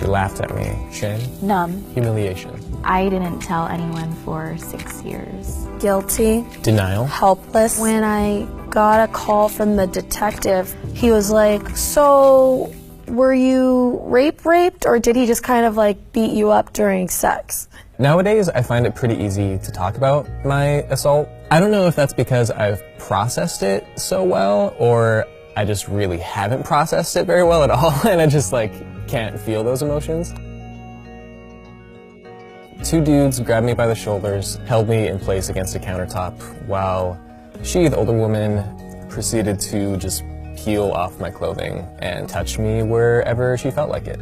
She laughed at me. Shame? Numb. Humiliation. I didn't tell anyone for 6 years. Guilty. Denial. Helpless. When I got a call from the detective, he was like, so were you raped, or did he just kind of like beat you up during sex? Nowadays, I find it pretty easy to talk about my assault. I don't know if that's because I've processed it so well, or I just really haven't processed it very well at all, and I just like can't feel those emotions. Two dudes grabbed me by the shoulders, held me in place against a countertop, while she, the older woman, proceeded to just peel off my clothing and touch me wherever she felt like it.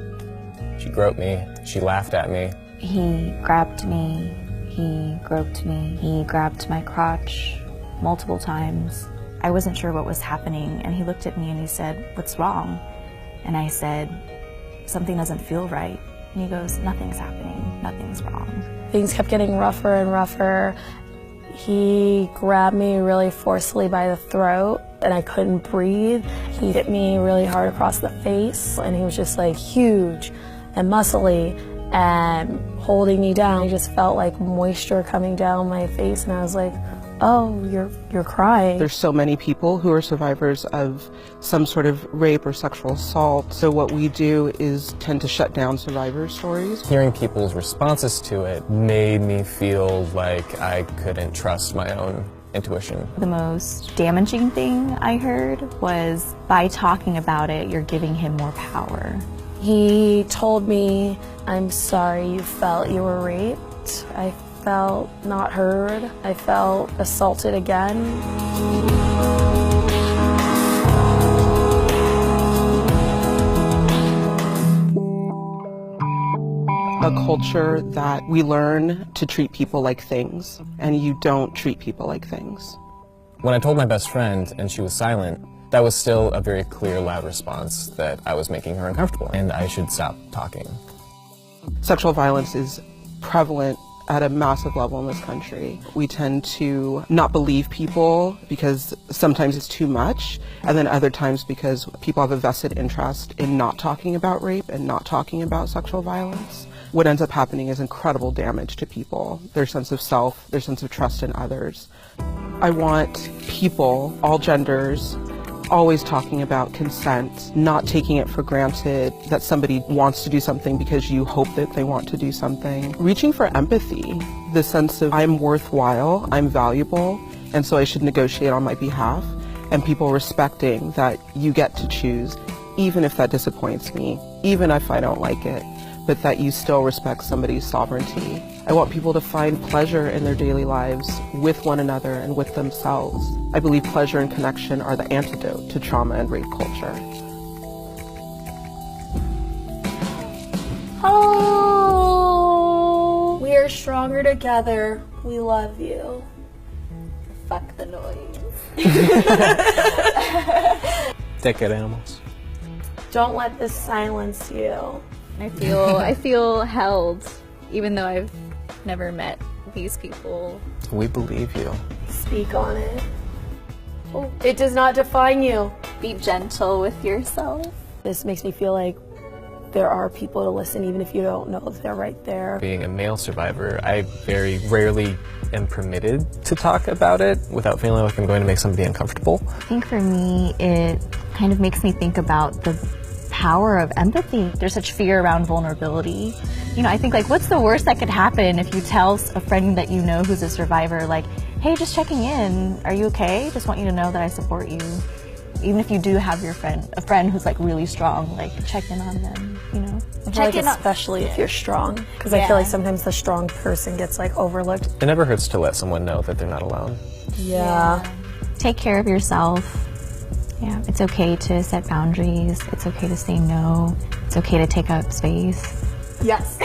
She groped me, she laughed at me. He grabbed me, he groped me, he grabbed my crotch multiple times. I wasn't sure what was happening, and he looked at me and he said, "What's wrong?" And I said, "Something doesn't feel right." And he goes, "Nothing's happening, nothing's wrong." Things kept getting rougher and rougher. He grabbed me really forcefully by the throat, and I couldn't breathe. He hit me really hard across the face, and he was just like huge and muscly and holding me down. I just felt like moisture coming down my face, and I was like, oh, you're crying. There's so many people who are survivors of some sort of rape or sexual assault, so what we do is tend to shut down survivor stories. Hearing people's responses to it made me feel like I couldn't trust my own intuition. The most damaging thing I heard was, by talking about it, you're giving him more power. He told me, "I'm sorry you felt you were raped." I felt not heard. I felt assaulted again. A culture that we learn to treat people like things, and you don't treat people like things. When I told my best friend and she was silent, that was still a very clear, loud response that I was making her uncomfortable and I should stop talking. Sexual violence is prevalent at a massive level in this country. We tend to not believe people because sometimes it's too much, and then other times because people have a vested interest in not talking about rape and not talking about sexual violence. What ends up happening is incredible damage to people, their sense of self, their sense of trust in others. I want people, all genders, always talking about consent, not taking it for granted that somebody wants to do something because you hope that they want to do something. Reaching for empathy, the sense of I'm worthwhile, I'm valuable, and so I should negotiate on my behalf, and people respecting that you get to choose, even if that disappoints me, even if I don't like it, but that you still respect somebody's sovereignty. I want people to find pleasure in their daily lives with one another and with themselves. I believe pleasure and connection are the antidote to trauma and rape culture. Oh, we are stronger together. We love you. Fuck the noise. Dickhead animals. Don't let this silence you. I feel held, even though I've never met these people. We believe you. Speak on it. It does not define you. Be gentle with yourself. This makes me feel like there are people to listen, even if you don't know if they're right there. Being a male survivor, I very rarely am permitted to talk about it without feeling like I'm going to make somebody uncomfortable. I think for me, it kind of makes me think about the power of empathy. There's such fear around vulnerability. You know, I think like, what's the worst that could happen if you tell a friend that you know who's a survivor, like, hey, just checking in, are you okay? Just want you to know that I support you. Even if you do have a friend who's like really strong, like check in on them, you know? Like especially if you're strong, because I feel like sometimes the strong person gets like overlooked. It never hurts to let someone know that they're not alone. Yeah. Take care of yourself. Yeah, it's okay to set boundaries. It's okay to say no. It's okay to take up space. Yes.